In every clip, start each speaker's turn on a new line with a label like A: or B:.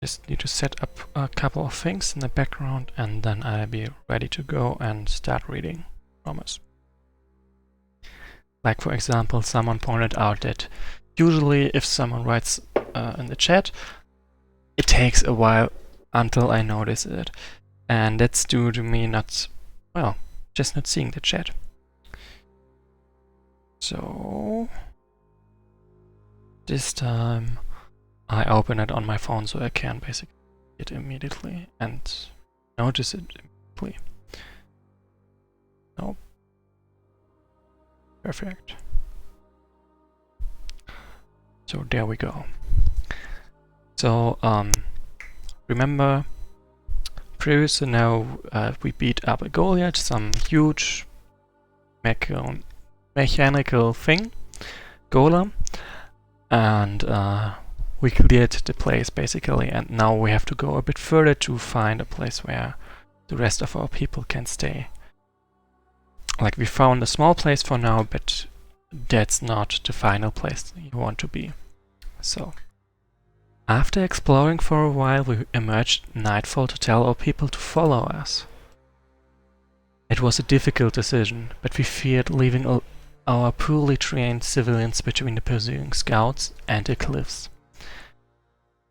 A: just need to set up a couple of things in the background, and then I'll be ready to go and start reading. Promise. Like for example, someone pointed out that usually if someone writes in the chat, it takes a while until I notice it. And that's due to me just not seeing the chat. So this time I open it on my phone so I can basically see it immediately and notice it immediately. Nope. Perfect. So there we go. So remember previously now we beat up a Goliath, some huge mechanical thing, golem, and we cleared the place basically, and now we have to go a bit further to find a place where the rest of our people can stay. Like, we found a small place for now, but that's not the final place you want to be. So, after exploring for a while, we emerged nightfall to tell our people to follow us. It was a difficult decision, but we feared leaving our poorly trained civilians between the pursuing scouts and the cliffs.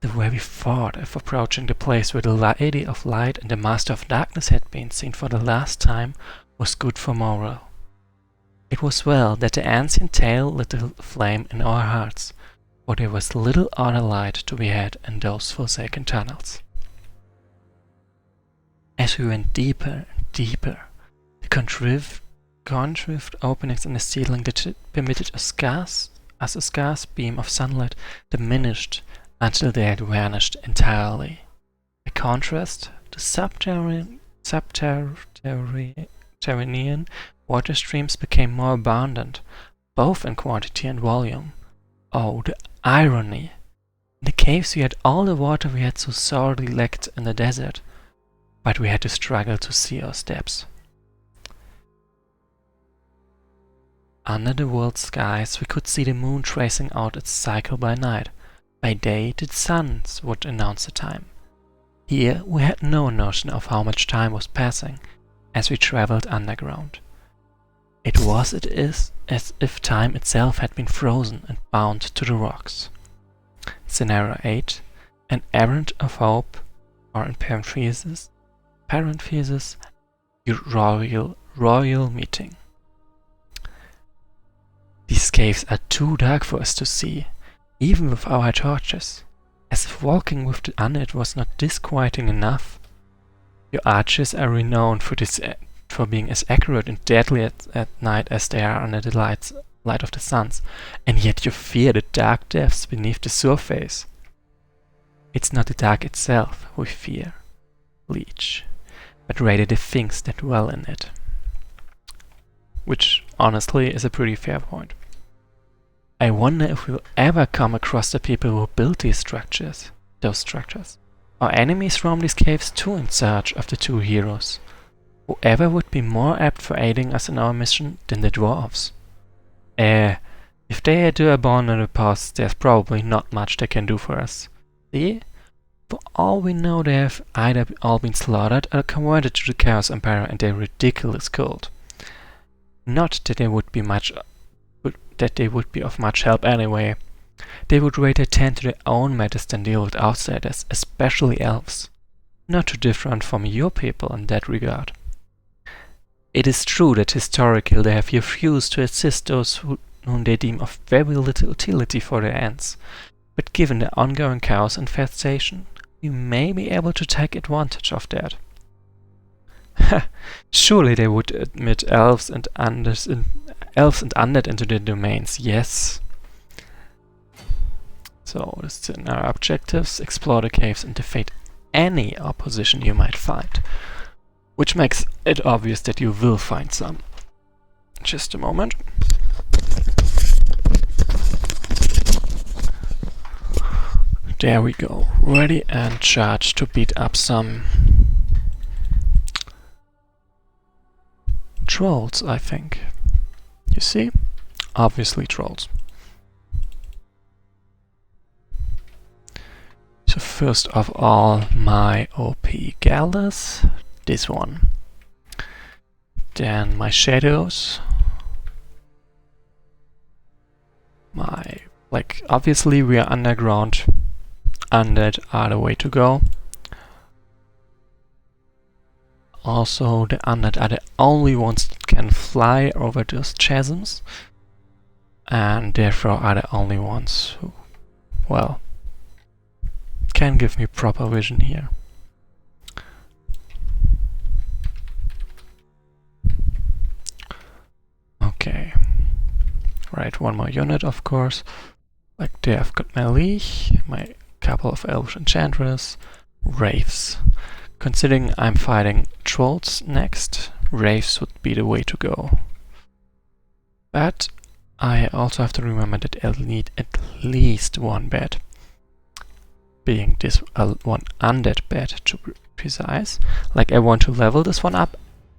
A: The very thought of approaching the place where the Lady of Light and the Master of Darkness had been seen for the last time was good for morale. It was well that the ancient tale lit a flame in our hearts, for there was little other light to be had in those forsaken tunnels. As we went deeper and deeper, the contrived openings in the ceiling that permitted a scarce beam of sunlight diminished until they had vanished entirely. By contrast, the subterranean water streams became more abundant, both in quantity and volume. Oh, the irony! In the caves we had all the water we had so sorely lacked in the desert, but we had to struggle to see our steps. Under the world's skies we could see the moon tracing out its cycle by night. By day the suns would announce the time. Here we had no notion of how much time was passing as we traveled underground. It was as if time itself had been frozen and bound to the rocks. Scenario 8, an errand of hope, or in parentheses, royal meeting. These caves are too dark for us to see, even with our torches, as if walking with the undead was not disquieting enough. Your archers are renowned for being as accurate and deadly at night as they are under the light of the suns, and yet you fear the dark depths beneath the surface. It's not the dark itself we fear, Leech, but rather the things that dwell in it. Which, honestly, is a pretty fair point. I wonder if we'll ever come across the people who built those structures. Our enemies roam these caves too in search of the two heroes. Whoever would be more apt for aiding us in our mission than the dwarves? If they are abandon the past, there's probably not much they can do for us. See? For all we know, they have either all been slaughtered or converted to the Chaos Empire and their ridiculous cult. Not that they would be of much help anyway. They would rather tend to their own matters than deal with outsiders, especially elves. Not too different from your people in that regard. It is true that historically they have refused to assist those whom they deem of very little utility for their ends, but given the ongoing chaos infestation, we may be able to take advantage of that. Surely they would admit elves and undead into their domains, yes. So, this is in our objectives: explore the caves and defeat any opposition you might find. Which makes it obvious that you will find some. Just a moment. There we go. Ready and charged to beat up some trolls, I think. You see? Obviously trolls. So first of all, my OP Galders, this one. Then my shadows. Obviously we are underground. Undead are the way to go. Also, the undead are the only ones that can fly over those chasms. And therefore are the only ones who, well, can give me proper vision here. Okay. Right, one more unit of course. Like there I've got my leech, my couple of elvish enchantress, wraiths. Considering I'm fighting trolls next, wraiths would be the way to go. But I also have to remember that I'll need at least one bed. Being this one undead bed to be precise. Like I want to level this one up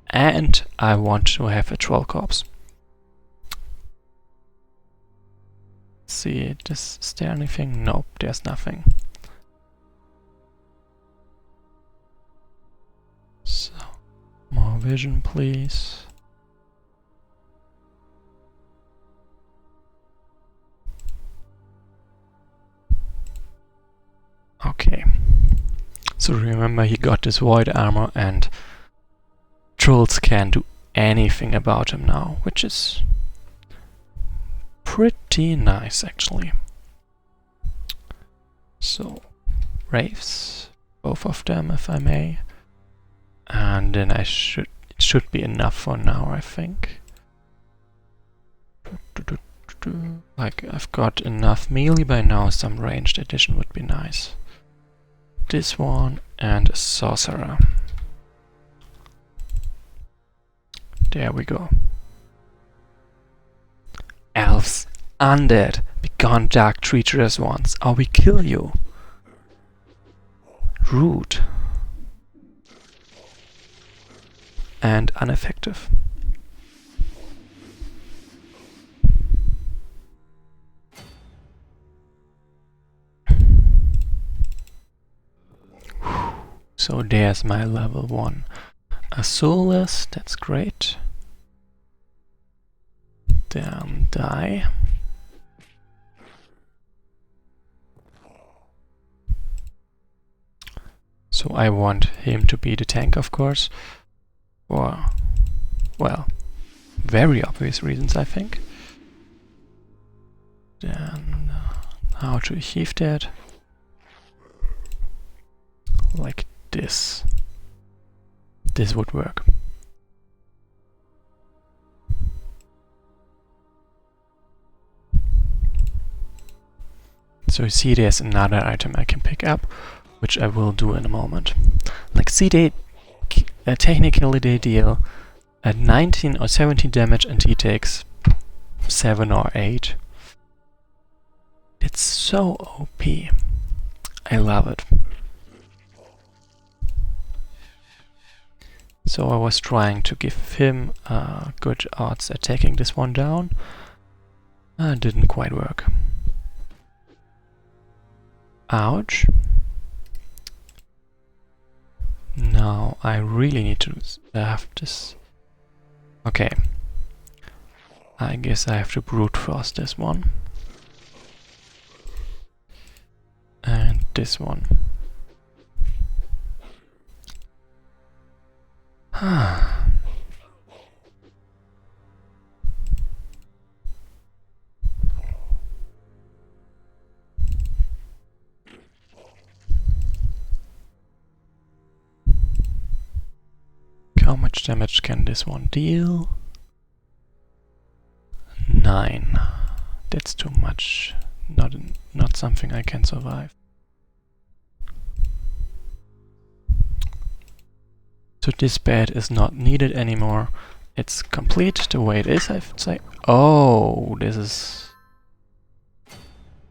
A: and I want to have a troll corpse. See, is there anything? Nope, there's nothing. So, more vision please. Okay. So remember he got this void armor and trolls can't do anything about him now, which is pretty nice actually. So, wraiths, both of them if I may. And then it should be enough for now, I think. Like I've got enough melee by now, some ranged addition would be nice. This one and a sorcerer. There we go. Elves, undead, begone dark treacherous ones, or we kill you. Rude. And ineffective. So there's my level 1 Azulus, that's great. Then die. So I want him to be the tank, of course. For, well, very obvious reasons, I think. Then how to achieve that? Like this. This would work. So you see there's another item I can pick up, which I will do in a moment. Like see they technically they deal at 19 or 17 damage and he takes 7 or 8. It's so OP. I love it. So I was trying to give him good odds at taking this one down. Didn't quite work. Ouch. Now I really need to have this. Okay. I guess I have to brute force this one. And this one. How much damage can this one deal? 9. That's too much. Not something I can survive. So this bed is not needed anymore. It's complete the way it is, I would say. Oh, this is...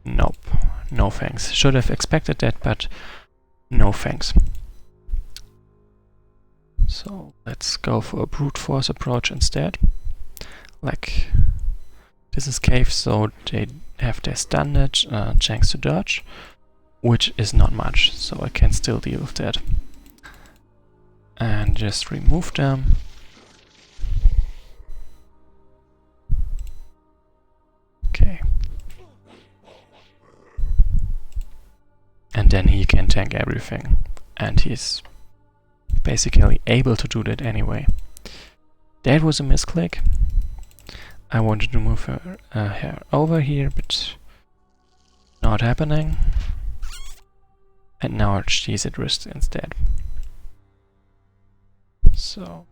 A: Nope. No thanks. Should have expected that, but no thanks. So let's go for a brute force approach instead. Like, this is cave, so they have their standard chance to dodge. which is not much, so I can still deal with that. And just remove them. Okay. And then he can tank everything. And he's basically able to do that anyway. That was a misclick. I wanted to move her over here, but not happening. And now she's at risk instead. So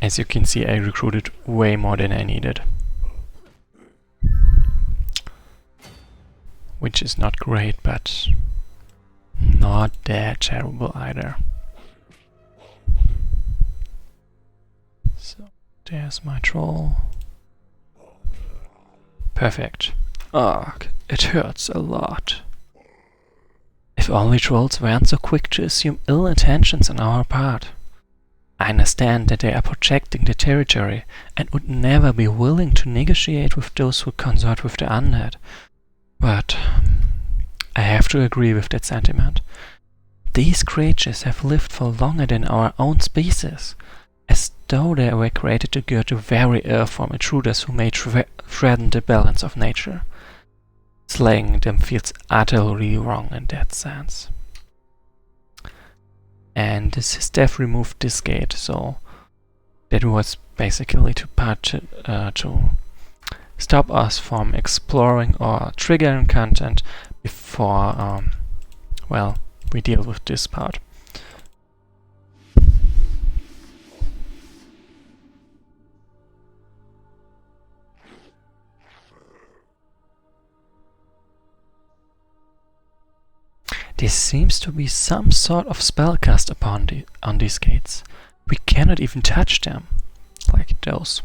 A: as you can see, I recruited way more than I needed. Which is not great, but not that terrible either. So there's my troll. Perfect. Ugh, it hurts a lot. If only trolls weren't so quick to assume ill intentions on our part. I understand that they are protecting the territory and would never be willing to negotiate with those who consort with the undead. But I have to agree with that sentiment. These creatures have lived for longer than our own species, as though they were created to guard the very earth from intruders who may threaten the balance of nature. Slaying them feels utterly wrong in that sense. And his death removed this gate, so that was basically to stop us from exploring or triggering content before, well, we deal with this part. There seems to be some sort of spell cast on these gates. We cannot even touch them, like those.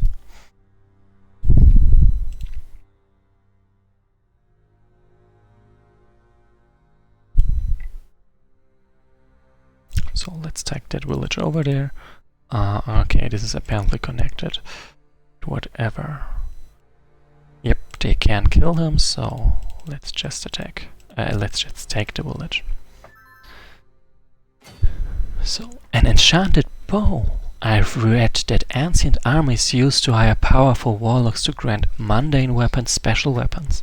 A: So let's take that village over there. Okay, this is apparently connected to whatever. Yep, they can kill him, so let's just attack. Let's just take the village. So, an enchanted bow. I've read that ancient armies used to hire powerful warlocks to grant mundane weapons special powers,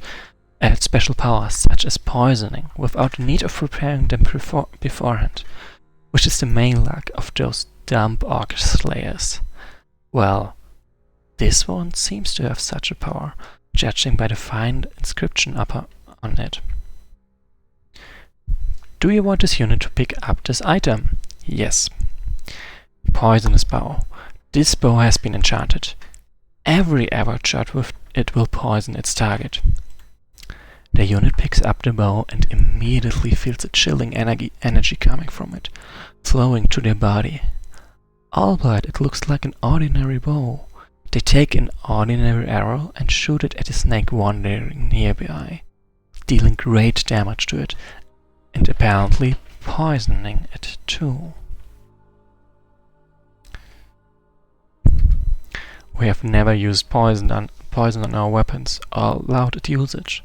A: such as poisoning, without the need of preparing them beforehand, which is the main luck of those dumb orc slayers. Well, this one seems to have such a power, judging by the fine inscription on it. Do you want this unit to pick up this item? Yes. Poisonous bow. This bow has been enchanted. Every arrow shot with it will poison its target. The unit picks up the bow and immediately feels a chilling energy coming from it, flowing to their body. Albeit it looks like an ordinary bow. They take an ordinary arrow and shoot it at a snake wandering nearby, dealing great damage to it, and apparently poisoning it too. We have never used poison on our weapons or allowed its usage,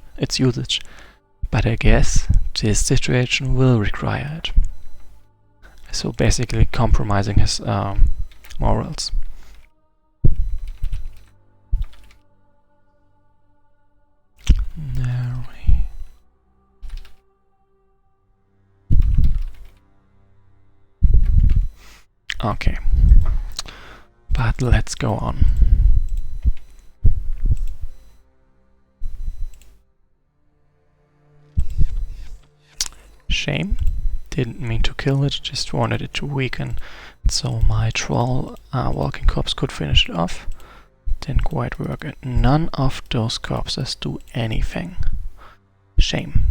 A: but I guess this situation will require it. So basically compromising his morals. Okay, but let's go on. Shame. Didn't mean to kill it, just wanted it to weaken, so my troll walking corpse could finish it off. Didn't quite work, and none of those corpses do anything. Shame.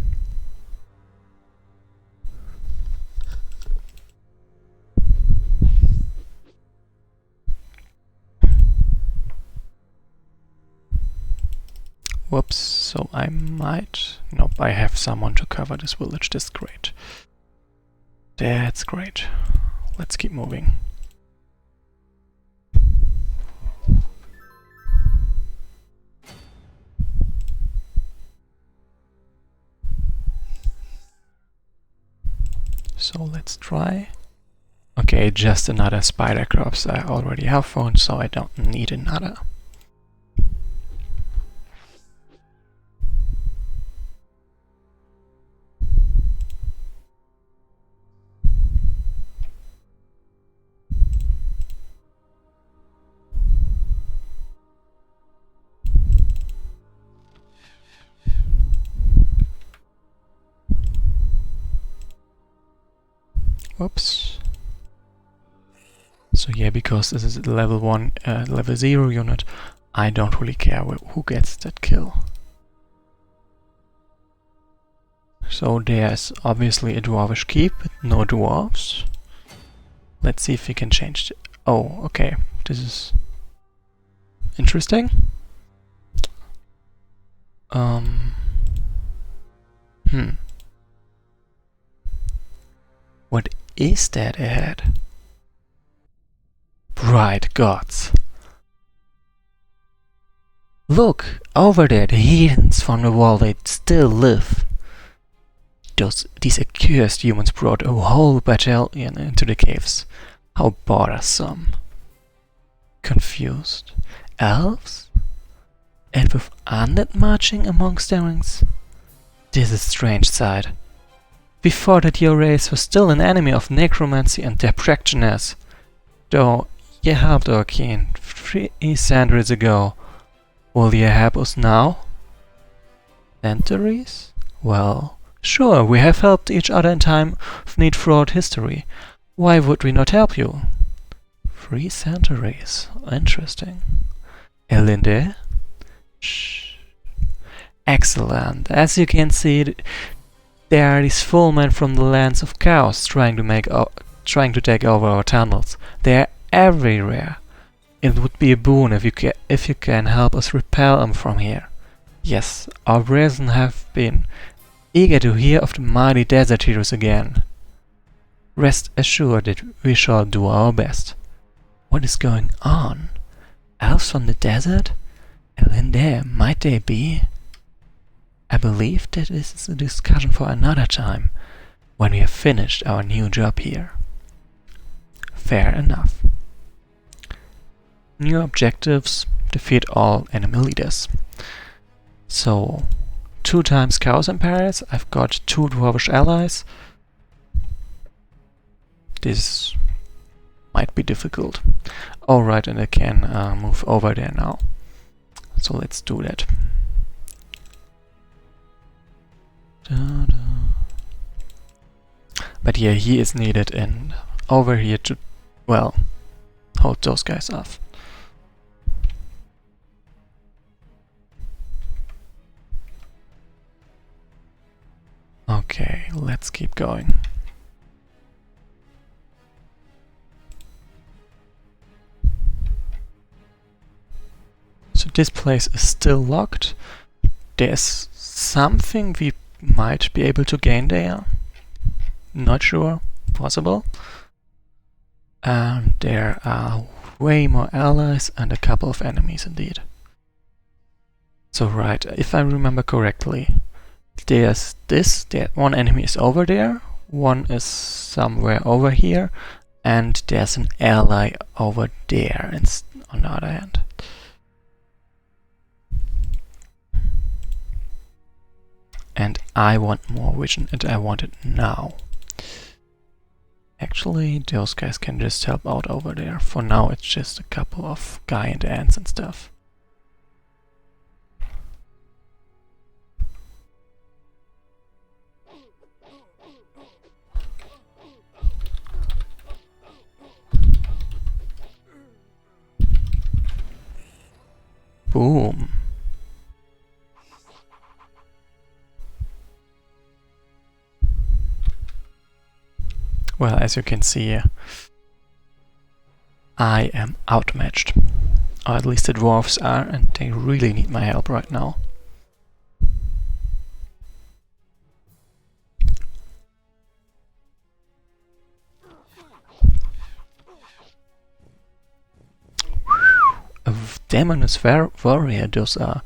A: Whoops. So I might... Nope, I have someone to cover this village. That's great. That's great. Let's keep moving. So let's try. Okay, just another spider corpse. I already have one, so I don't need another. Whoops. So yeah, because this is a level 1, level 0 unit, I don't really care who gets that kill. So there's obviously a dwarvish keep with no dwarves. Let's see if we can change it. Oh, okay. This is interesting. What is that ahead? Bright gods. Look, over there, the heathens from the wall, they still live. These accursed humans brought a whole battalion into the caves. How bothersome. Confused. Elves? And with undead marching amongst their ranks? This is a strange sight. We thought that your race was still an enemy of necromancy and their practitioners. Though you helped our kin 3 centuries ago. Will you help us now? Centuries? Well, sure, we have helped each other in time of need throughout history. Why would we not help you? 3 centuries. Interesting. Elinde? Shh. Excellent. As you can see, there are these full men from the lands of chaos trying to take over our tunnels. They are everywhere. It would be a boon if you can help us repel them from here. Yes, our brethren have been eager to hear of the mighty desert heroes again. Rest assured that we shall do our best. What is going on? Elves from the desert? Elinde, might they be? I believe that this is a discussion for another time, when we have finished our new job here. Fair enough. New objectives: defeat all enemy leaders. So, 2 times Chaos Empires, I've got 2 dwarvish allies. This might be difficult. Alright, and I can move over there now. So let's do that. But yeah, he is needed in over here to, well, hold those guys off. Okay, let's keep going. So this place is still locked. There's something we might be able to gain there. Not sure. Possible. And there are way more allies and a couple of enemies indeed. So right, if I remember correctly, there's one enemy is over there, one is somewhere over here, and there's an ally over there on the other hand. And I want more vision, and I want it now. Actually, those guys can just help out over there. For now, it's just a couple of giant ants and stuff. Boom. Well, as you can see, I am outmatched. Or at least the dwarves are, and they really need my help right now. Demoness Warrior, those are,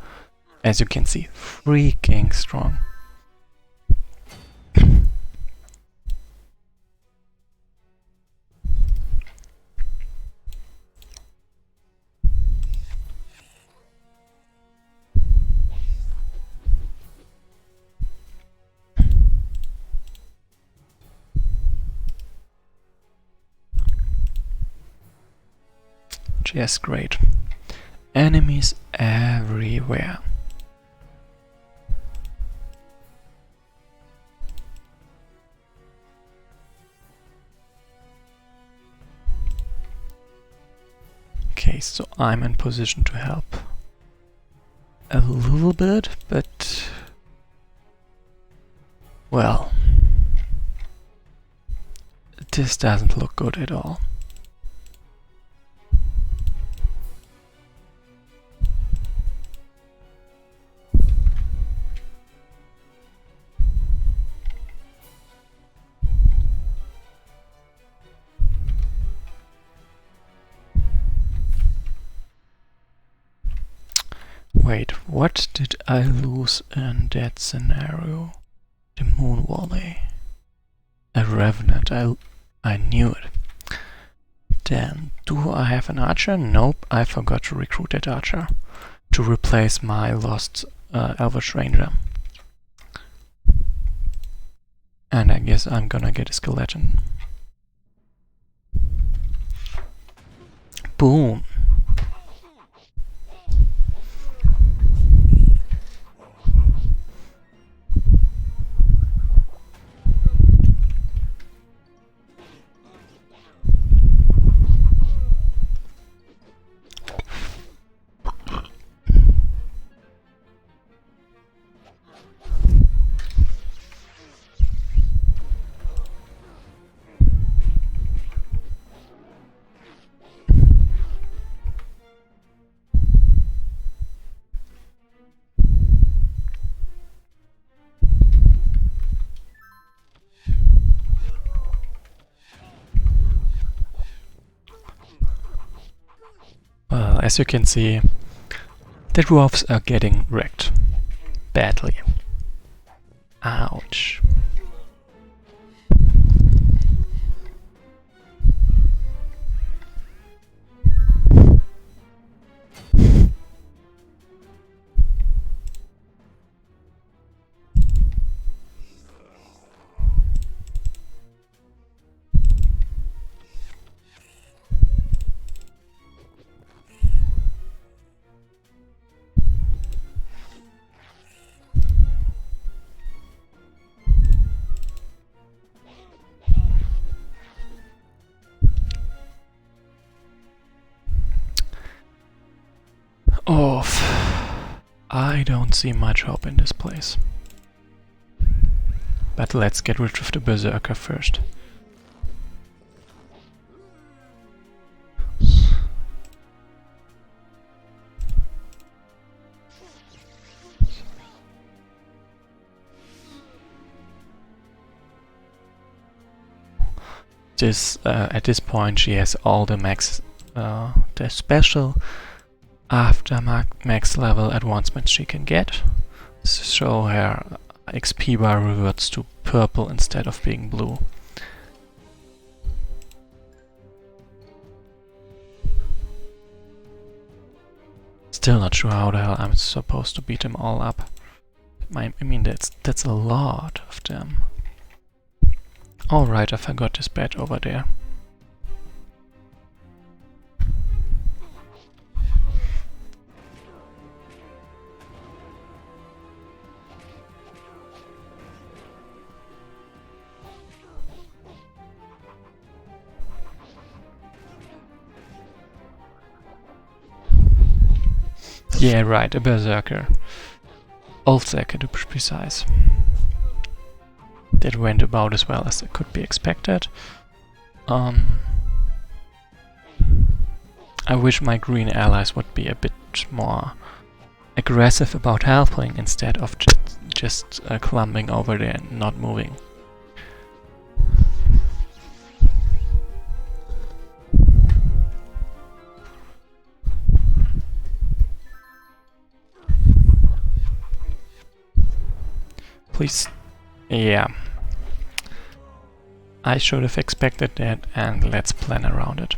A: as you can see, freaking strong. Just great. Enemies everywhere. Okay, so I'm in position to help a little bit, but well, this doesn't look good at all. Wait, what did I lose in that scenario? The Moon Valley. A Revenant, I knew it. Then, do I have an archer? Nope, I forgot to recruit that archer to replace my lost Elvish Ranger. And I guess I'm gonna get a skeleton. Boom! Well, as you can see, the dwarves are getting wrecked. Badly. Ouch. Oh, I don't see much hope in this place. But let's get rid of the Berserker first. At this point she has all the the special after max level advancements she can get, so her XP bar reverts to purple instead of being blue. Still not sure how the hell I'm supposed to beat them all up. I mean, that's a lot of them. Alright, I forgot this badge over there. Yeah, right, a Berserker. Oathsaker to be precise. That went about as well as it could be expected. I wish my green allies would be a bit more aggressive about helping instead of just clumping over there and not moving. please. Yeah. I should have expected that, and let's plan around it.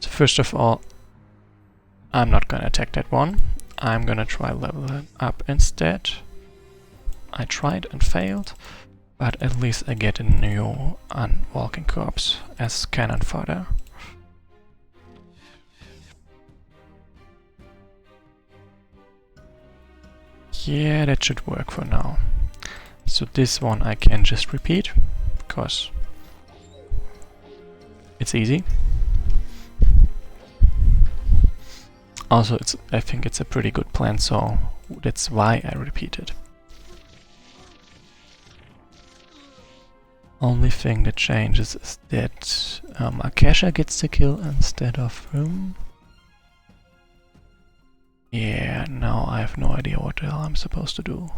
A: So first of all, I'm not gonna attack that one. I'm gonna try level it up instead. I tried and failed, but at least I get a new walking corpse as cannon fodder. Yeah, that should work for now. So this one I can just repeat, because it's easy. Also, I think it's a pretty good plan, so that's why I repeat it. Only thing that changes is that Akasha gets the kill instead of him. Yeah, now I have no idea what the hell I'm supposed to do.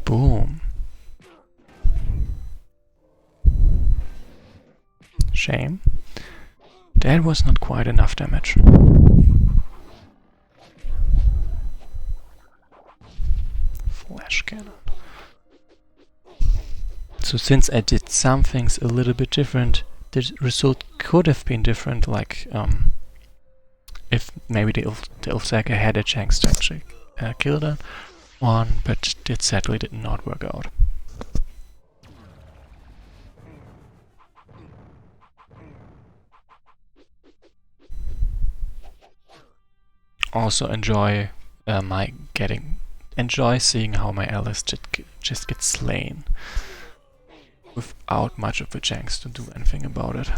A: Boom. Shame. That was not quite enough damage. Flash cannon. So since I did some things a little bit different, the result could have been different, like if maybe the Ulfsaker had a chance to actually kill that one, but it sadly did not work out. Also enjoy enjoy seeing how my allies just get slain without much of a chance to do anything about it.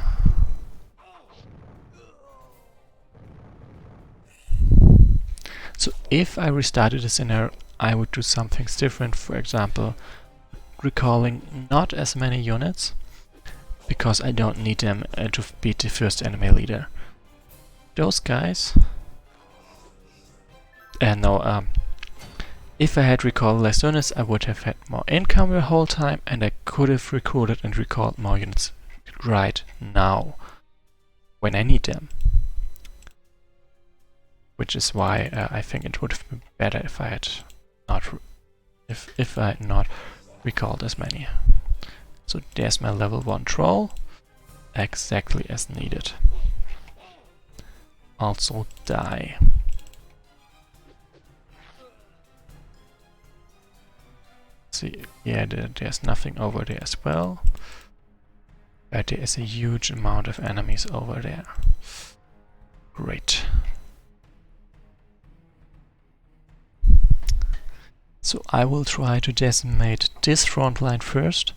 A: So if I restarted the scenario, I would do some things different. For example, recalling not as many units, because I don't need them to beat the first enemy leader. Those guys. If I had recalled less units, I would have had more income the whole time, and I could have recruited and recalled more units right now, when I need them. Which is why I think it would have been better if I had not recalled as many. So there's my level 1 troll, exactly as needed. Also die. See, yeah, there's nothing over there as well, but there is a huge amount of enemies over there. Great. So I will try to decimate this front line first,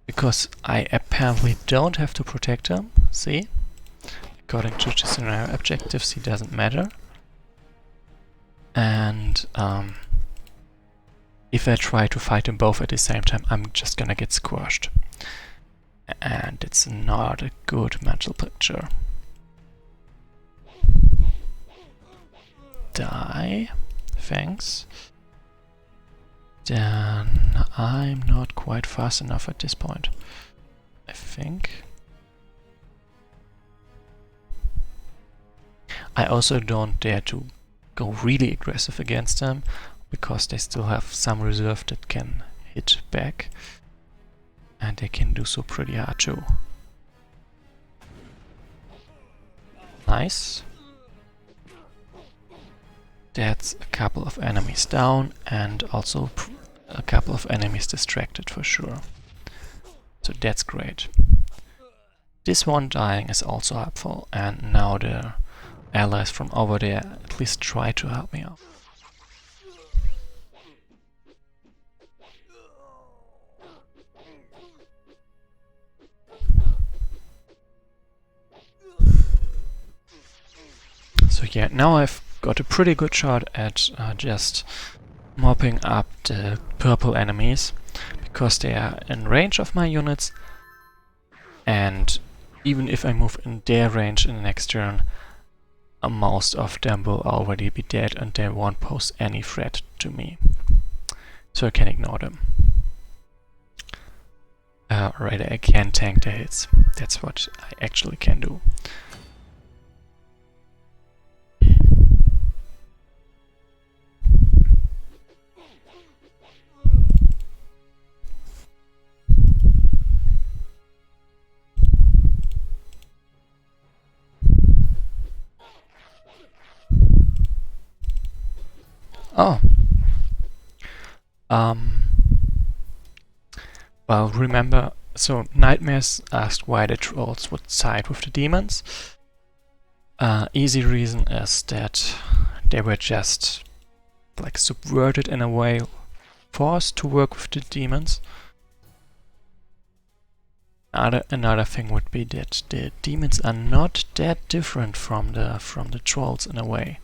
A: because I apparently don't have to protect them, see? According to the scenario objectives, it doesn't matter. And if I try to fight them both at the same time, I'm just gonna get squashed. And it's not a good mental picture. Die. Thanks. Then I'm not quite fast enough at this point, I think. I also don't dare to go really aggressive against them, because they still have some reserve that can hit back, and they can do so pretty hard too. Nice. That's a couple of enemies down, and also a couple of enemies distracted for sure. So that's great. This one dying is also helpful, and now the allies from over there at least try to help me out. So yeah, now I've got a pretty good shot at just mopping up the purple enemies, because they are in range of my units, and even if I move in their range in the next turn, most of them will already be dead and they won't pose any threat to me. So I can ignore them. Right, I can tank the hits. That's what I actually can do. Oh. Well, remember, so Nightmares asked why the trolls would side with the demons. Easy reason is that they were just like subverted in a way, forced to work with the demons. Another thing would be that the demons are not that different from the trolls in a way.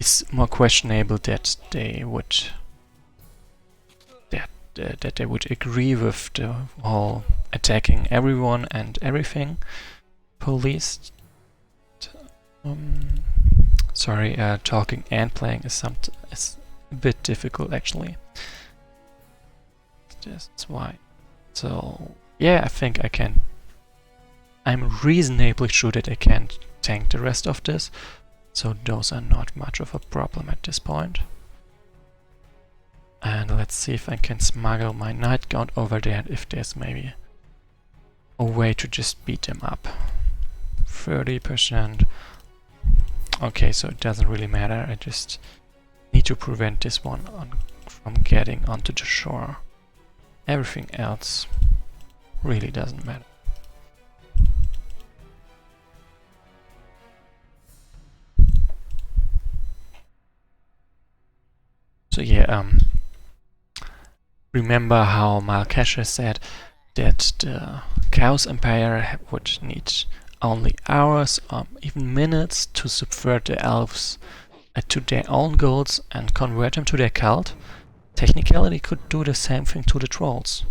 A: It's more questionable that they would that they would agree with the whole attacking everyone and everything police. Sorry, talking and playing is a bit difficult actually. That's why. So yeah, I think I can. I'm reasonably sure that I can tank the rest of this, so those are not much of a problem at this point. And let's see if I can smuggle my Night Guard over there, if there's maybe a way to just beat them up. 30%. Okay, so it doesn't really matter, I just need to prevent this one from getting onto the shore. Everything else really doesn't matter. So yeah, remember how Malkesha said that the Chaos Empire would need only hours or even minutes to subvert the elves to their own goals and convert them to their cult? Technically they could do the same thing to the trolls.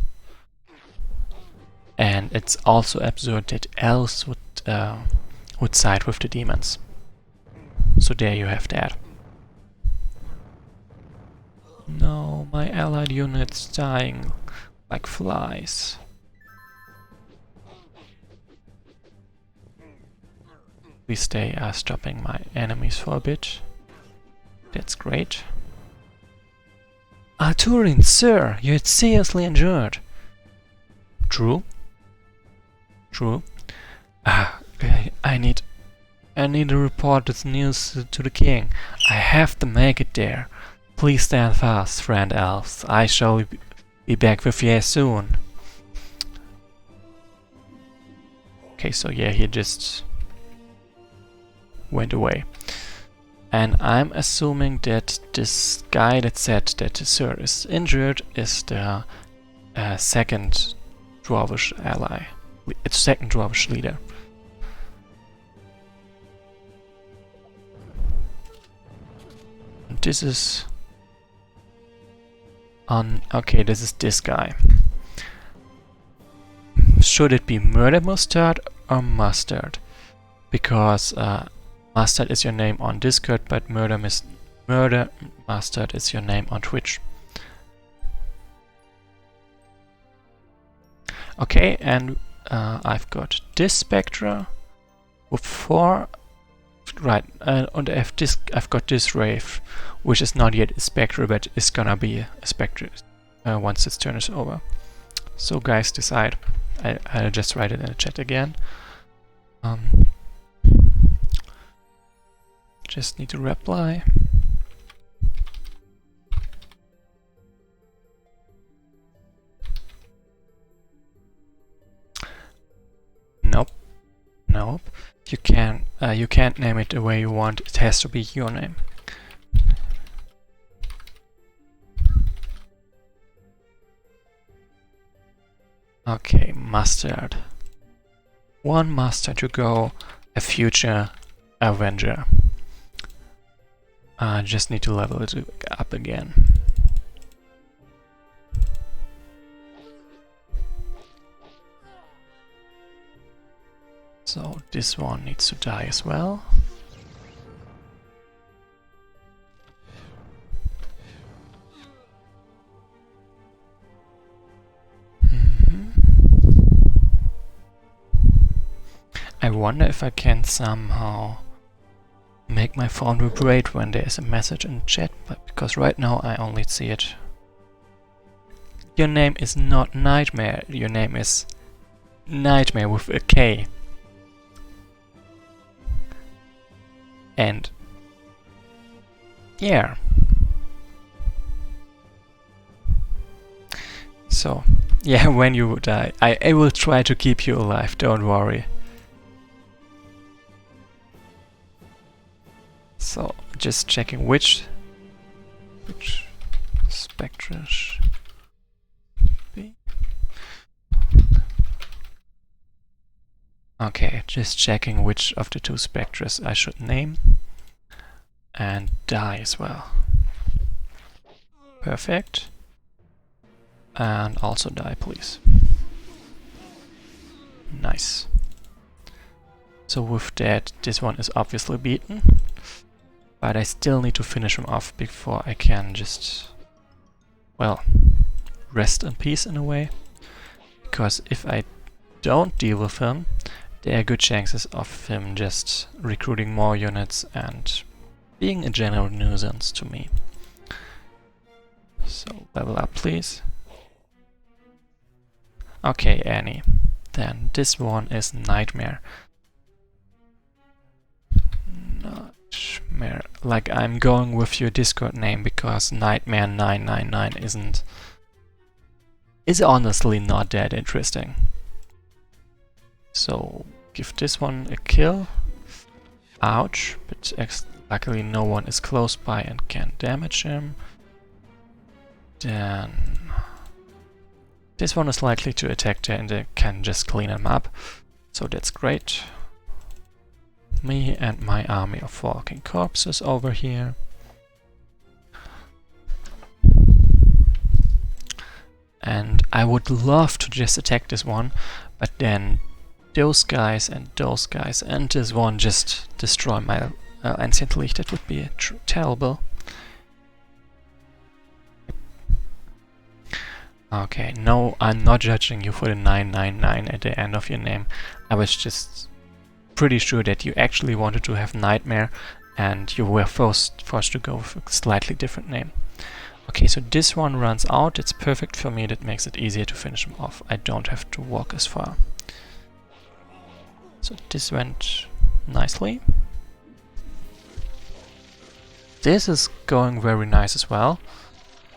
A: And it's also absurd that elves would side with the demons. So there you have that. No, my allied unit's dying like flies. At least they are stopping my enemies for a bit. That's great. Arturin, sir, you're seriously injured. True. True. I need to report this news to the king. I have to make it there. Please stand fast, friend elves. I shall be back with you soon. Okay, so yeah, he just went away. And I'm assuming that this guy that said that the Sir is injured is the second Dwarvish ally. It's second Dwarvish leader. And this is on. Okay, this is this guy. Should it be Murder Mustard or Mustard? Because Mustard is your name on Discord, but Murder Mustard is your name on Twitch. Okay, and I've got this Spectre with 4. Right, and I've got this Wraith, which is not yet a Spectre, but is gonna be a Spectre once its turn is over. So guys, decide. I'll just write it in the chat again. Just need to reply. Nope. Nope. You can't name it the way you want. It has to be your name. Okay, Mustard. One Mustard to go, a future Avenger. I just need to level it up again. So this one needs to die as well. I wonder if I can somehow make my phone vibrate when there is a message in chat, but because right now I only see it. Your name is not Nightmare, your name is Nightmare with a K. And yeah. So, yeah, when you die, I will try to keep you alive, don't worry. So, just checking which spectra should be. Okay, just checking which of the two spectras I should name. And die as well. Perfect. And also die, please. Nice. So with that, this one is obviously beaten. But I still need to finish him off before I can just, well, rest in peace in a way. Because if I don't deal with him, there are good chances of him just recruiting more units and being a general nuisance to me. So level up, please. Okay, Annie. Then this one is Nightmare. Nightmare. Like, I'm going with your Discord name because Nightmare 999 is honestly not that interesting. So give this one a kill. Ouch, but luckily no one is close by and can damage him. Then this one is likely to attack there and they can just clean him up. So that's great. Me and my army of walking corpses over here. And I would love to just attack this one, but then those guys and this one just destroy my Ancient Leech. That would be terrible. Okay, no, I'm not judging you for the 999 at the end of your name. I was just pretty sure that you actually wanted to have Nightmare and you were forced to go with a slightly different name. Okay, so this one runs out. It's perfect for me. That makes it easier to finish him off. I don't have to walk as far. So this went nicely. This is going very nice as well.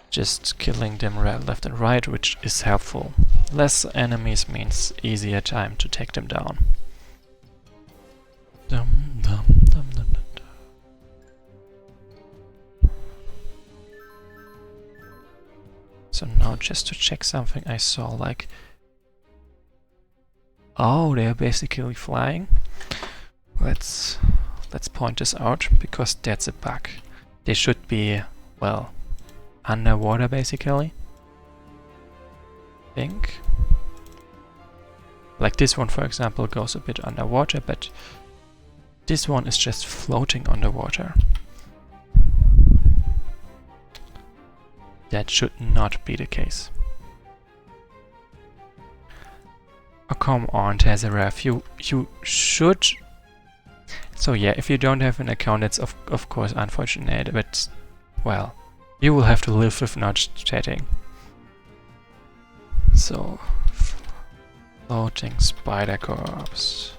A: Just killing them left and right, which is helpful. Less enemies means easier time to take them down. Dum, dum, dum, dum, dum, dum. So now just to check something, I saw like... Oh, they're basically flying. Let's point this out, because that's a bug. They should be, well, underwater basically. I think. Like this one, for example, goes a bit underwater, but this one is just floating underwater. That should not be the case. Oh, come on, Tazaraf, you should... So yeah, if you don't have an account, it's of course unfortunate, but, well, you will have to live with not chatting. So, floating spider corpse.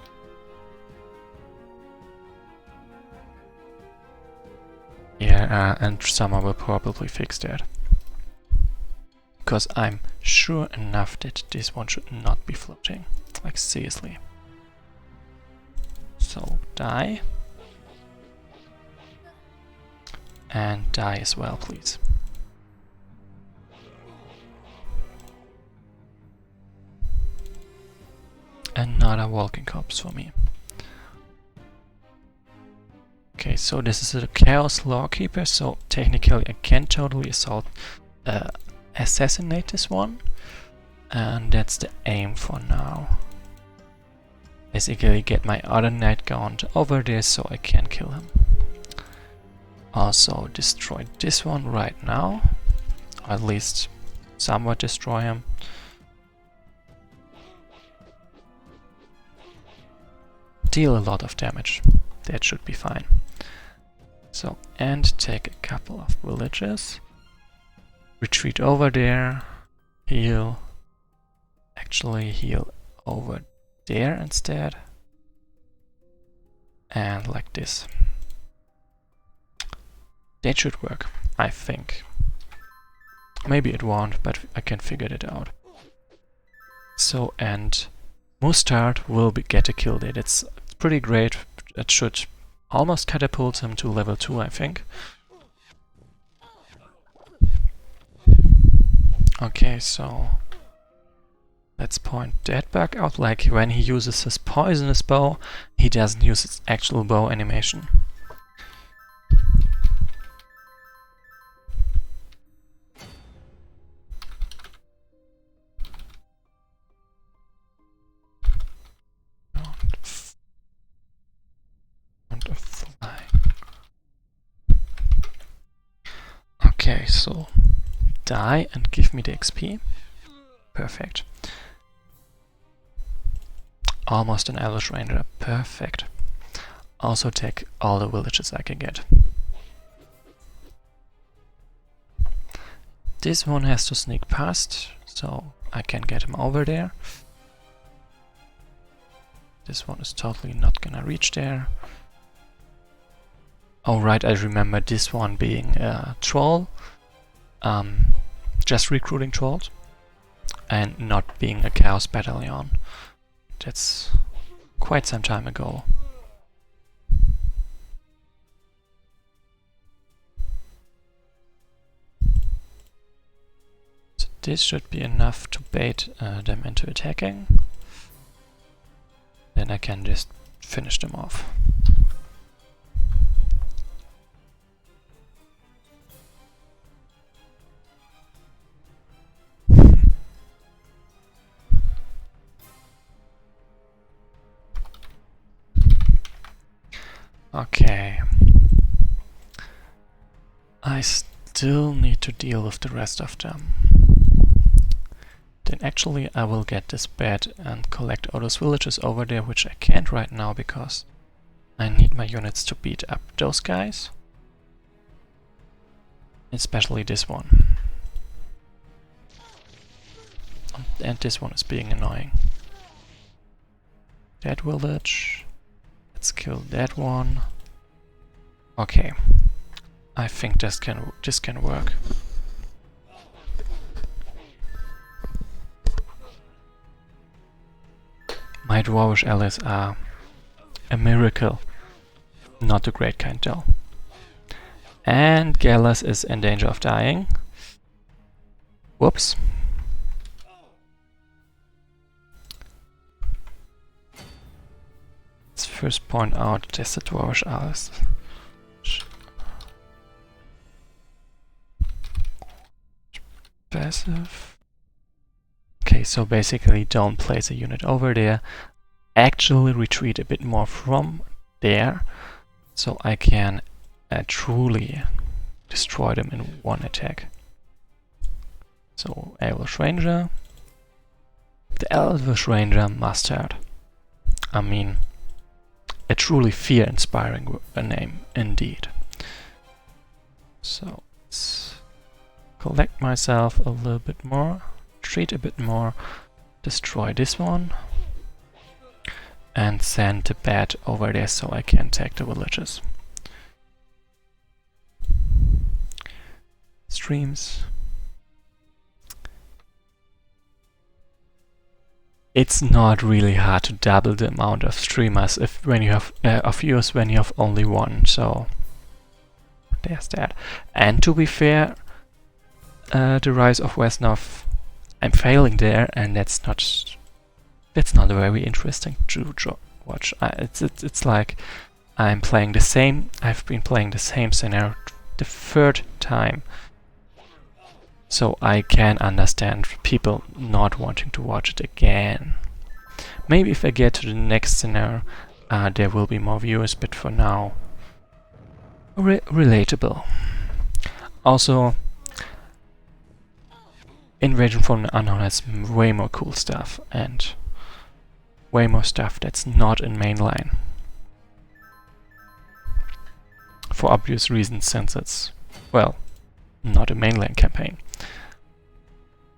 A: Yeah, and Summer will probably fix that. Because I'm sure enough that this one should not be floating. Like, seriously. So, die. And die as well, please. Another walking corpse for me. Okay, so this is a Chaos Lawkeeper, so technically I can totally assassinate this one. And that's the aim for now. Basically get my other Night Gaunt over there so I can kill him. Also destroy this one right now. Or at least somewhat destroy him. deal a lot of damage. That should be fine. So, and take a couple of villages. Retreat over there. Heal. Actually heal over there instead. And like this. That should work, I think. Maybe it won't, but I can figure it out. So, and Mustard will get a kill there. It's pretty great. It should almost catapult him to level 2, I think. Okay, so let's point that bug out. Like when he uses his poisonous bow, he doesn't use its actual bow animation. Okay, so die and give me the XP. Perfect. Almost an Elvish Ranger. Perfect. Also take all the villages I can get. This one has to sneak past, so I can get him over there. This one is totally not gonna reach there. Oh right, I remember this one being a troll. Just recruiting trolls. And not being a Chaos Battalion. That's quite some time ago. So this should be enough to bait them into attacking. Then I can just finish them off. Okay. I still need to deal with the rest of them. Then actually I will get this bed and collect all those villages over there, which I can't right now because I need my units to beat up those guys. Especially this one. And this one is being annoying. That village. Let's kill that one. Okay. I think this can work. My dwarvish allies are a miracle. Not the great kind though. And Gallas is in danger of dying. Whoops. Let's first point out just the dwarvish allies. Passive. Okay, so basically don't place a unit over there. Actually retreat a bit more from there, so I can truly destroy them in one attack. So Elvish Ranger. The Elvish Ranger Mustard. I mean, a truly fear-inspiring name indeed. So let's collect myself a little bit more, retreat a bit more, destroy this one, and send the bat over there so I can take the villages. Streams. It's not really hard to double the amount of streamers when you have of viewers when you have only one. So there's that. And to be fair, the rise of Wesnoth, I'm failing there, and that's not very interesting to watch. It's like I'm playing the same. I've been playing the same scenario the third time. So I can understand people not wanting to watch it again. Maybe if I get to the next scenario, there will be more viewers, but for now, relatable. Also, Invasion from the Unknown has way more cool stuff, and way more stuff that's not in mainline. For obvious reasons, since it's, well, not a mainline campaign.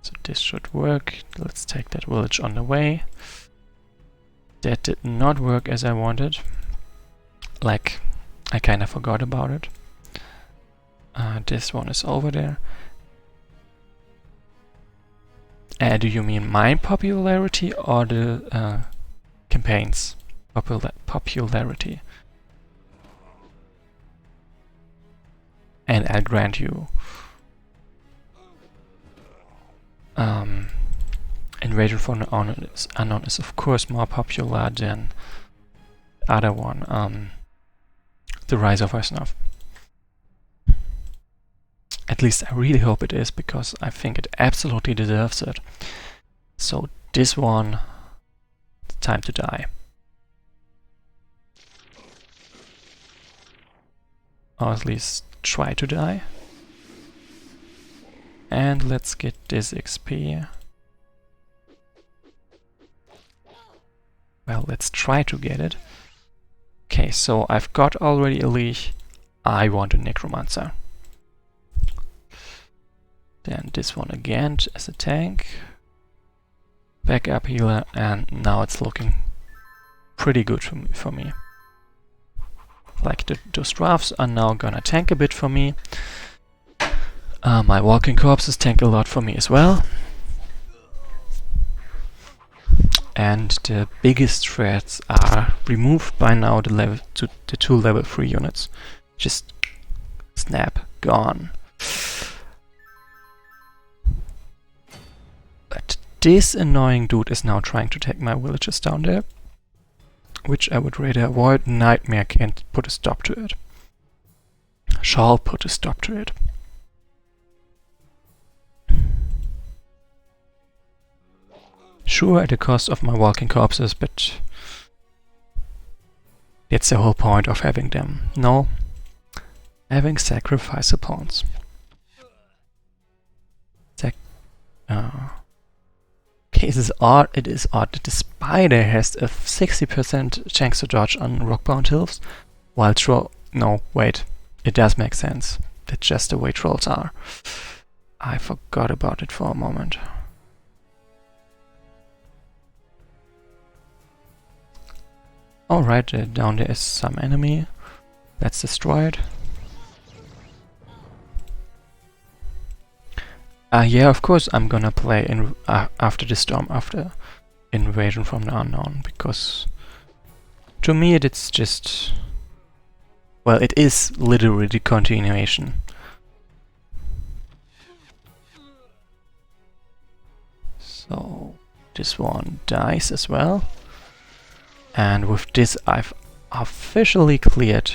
A: So this should work. Let's take that village on the way. That did not work as I wanted. Like, I kind of forgot about it. This one is over there. Do you mean my popularity or the campaign's popularity? And I'll grant you Invasion from the Unknown is of course more popular than the other one, The Rise of Wesnoth. At least I really hope it is, because I think it absolutely deserves it. So this one, time to die. Or at least try to die. And let's get this XP. Well, let's try to get it. Okay, so I've got already a leash. I want a Necromancer. Then this one again as a tank. Backup healer, and now it's looking pretty good for me. Like those dwarves are now gonna tank a bit for me. My walking corpses tank a lot for me as well. And the biggest threats are removed by now, the two level 3 units. Just snap, gone. But this annoying dude is now trying to take my villages down there, which I would rather avoid. Nightmare can't put a stop to it. Shall put a stop to it. Sure, at the cost of my walking corpses, but that's the whole point of having them. No, having sacrifice pawns. Okay, it is odd that the spider has a 60% chance to dodge on rockbound hills, while no, wait, it does make sense. That's just the way trolls are. I forgot about it for a moment. Alright, down there is some enemy. Let's destroy it. Yeah, of course I'm gonna play in after the storm, after Invasion from the Unknown, because to me it's just, well, it is literally the continuation. So this one dies as well, and with this I've officially cleared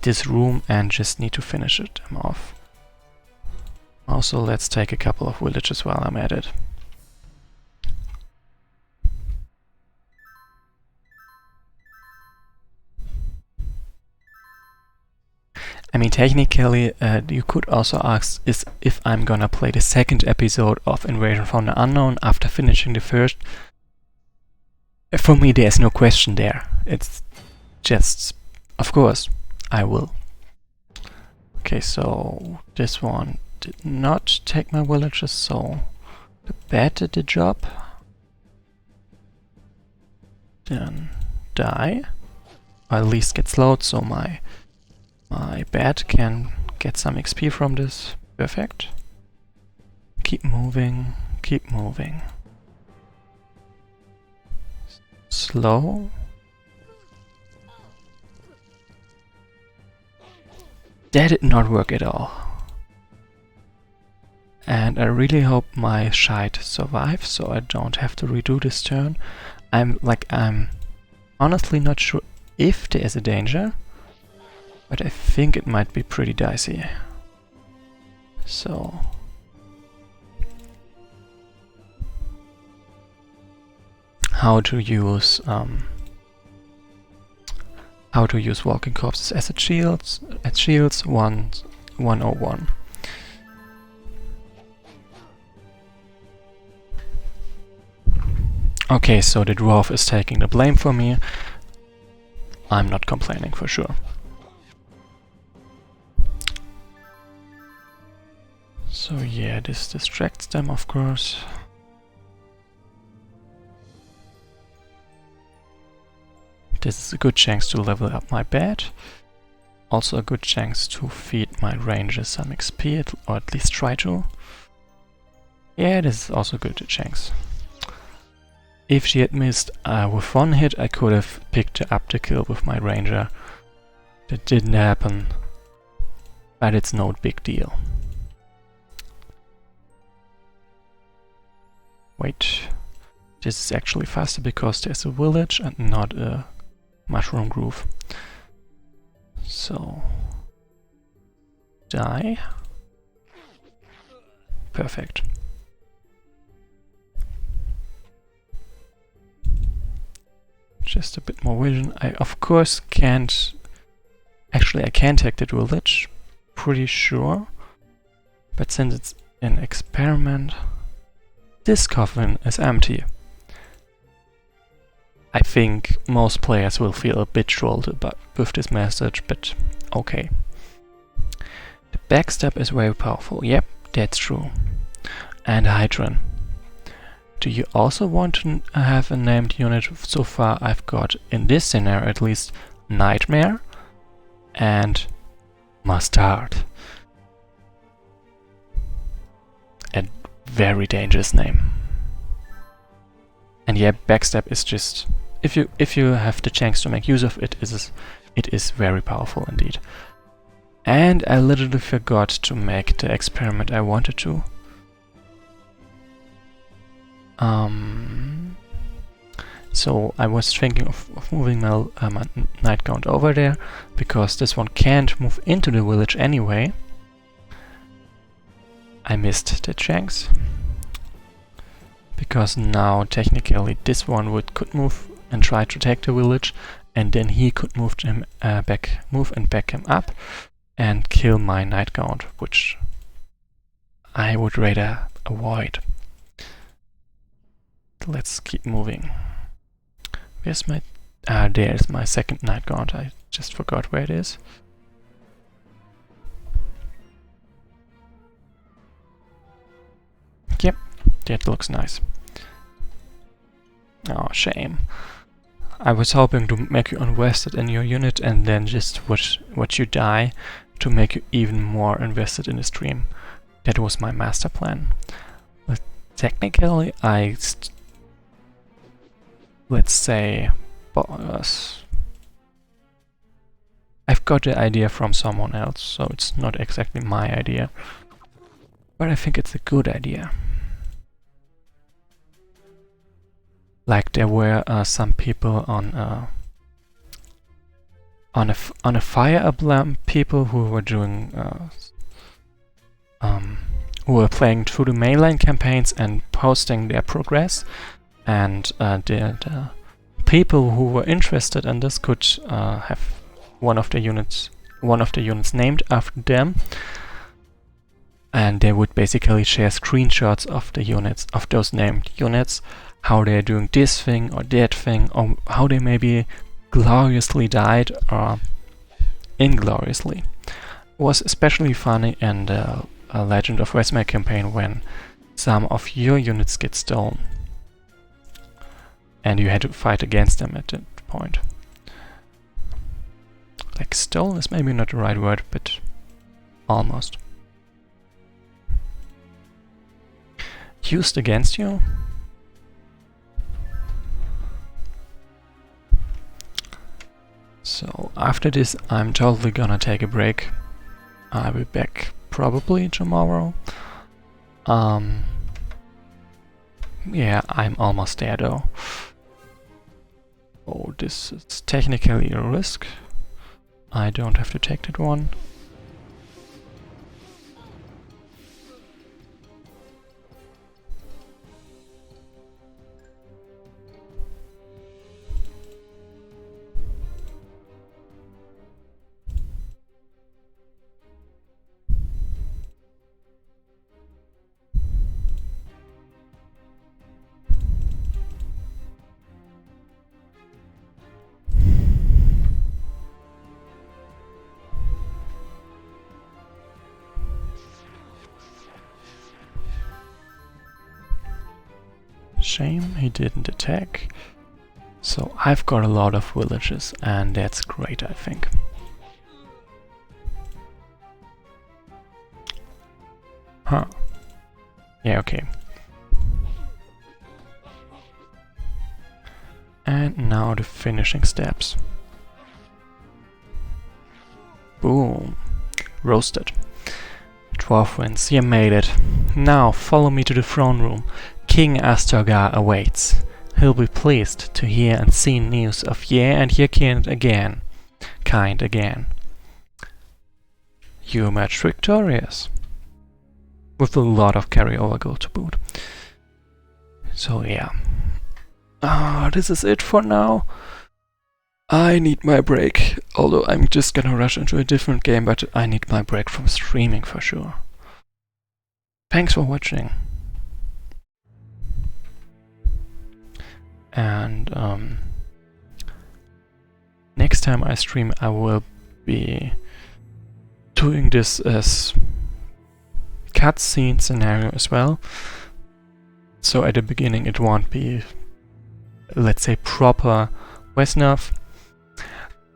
A: this room and just need to finish it off. Also, let's take a couple of villages while I'm at it. I mean, technically, you could also ask if I'm gonna play the second episode of Invasion from the Unknown after finishing the first. For me, there's no question there. It's just, of course, I will. Okay, so this one did not take my villages, so the bat did the job. Then die, or at least get slowed, so my bat can get some XP from this. Perfect. Keep moving, keep moving. Slow. That did not work at all. And I really hope my shite survives, so I don't have to redo this turn. I'm honestly not sure if there is a danger, but I think it might be pretty dicey. So how to use walking corpses as shields 101. Okay, so the dwarf is taking the blame for me. I'm not complaining for sure. So yeah, this distracts them, of course. This is a good chance to level up my bed. Also a good chance to feed my rangers some XP, or at least try to. Yeah, this is also a good chance. If she had missed with one hit, I could have picked up the kill with my ranger. That didn't happen, but it's no big deal. Wait, this is actually faster because there's a village and not a mushroom groove. So, die. Perfect. Just a bit more vision. I of course can't... Actually I can take that village, pretty sure. But since it's an experiment, this coffin is empty. I think most players will feel a bit trolled with this message, but okay. The backstab is very powerful. Yep, that's true. And Hydron. Do you also want to have a named unit? So far I've got, in this scenario at least, Nightmare and Mustard. A very dangerous name. And yeah, backstab is just... If you have the chance to make use of it, it is very powerful indeed. And I literally forgot to make the experiment I wanted to. So I was thinking of moving my Night Count over there, because this one can't move into the village anyway. I missed the chance. Because now technically this one could move and try to take the village, and then he could move him back him up and kill my Night Count, which I would rather avoid. Let's keep moving. Where's my... there's my second Night Count. I just forgot where it is. Yep, that looks nice. Oh, shame. I was hoping to make you invested in your unit and then just watch you die to make you even more invested in the stream. That was my master plan. But technically let's say, I've got the idea from someone else, so it's not exactly my idea. But I think it's a good idea. Like there were some people on a Fire Emblem, people who were doing who were playing through the mainline campaigns and posting their progress, and the people who were interested in this could have one of the units named after them, and they would basically share screenshots of the units, of those named units, how they're doing this thing or that thing, or how they maybe gloriously died or ingloriously. It was especially funny in the Legend of Cosmere campaign when some of your units get stolen and you had to fight against them at that point. Like, stolen is maybe not the right word, but almost. Used against you? So after this I'm totally gonna take a break. I'll be back probably tomorrow. Yeah, I'm almost there though. Oh, this is technically a risk. I don't have to take that one. shame he didn't attack. So I've got a lot of villages, and that's great, I think. Huh. Yeah, okay. And now the finishing steps. Boom. Roasted. Dwarf wins. You made it. Now follow me to the throne room. King Astorgar awaits. He'll be pleased to hear and see news of ye and your kind again. You emerged victorious. With a lot of carryover gold to boot. So yeah. This is it for now. I need my break, although I'm just gonna rush into a different game, but I need my break from streaming for sure. Thanks for watching. And next time I stream, I will be doing this as cutscene scenario as well. So at the beginning it won't be, let's say, proper Wesnoth,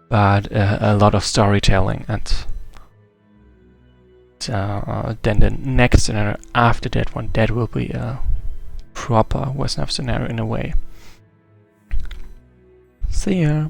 A: but a lot of storytelling, and then the next scenario after that one, that will be a proper Wesnoth scenario in a way. See ya!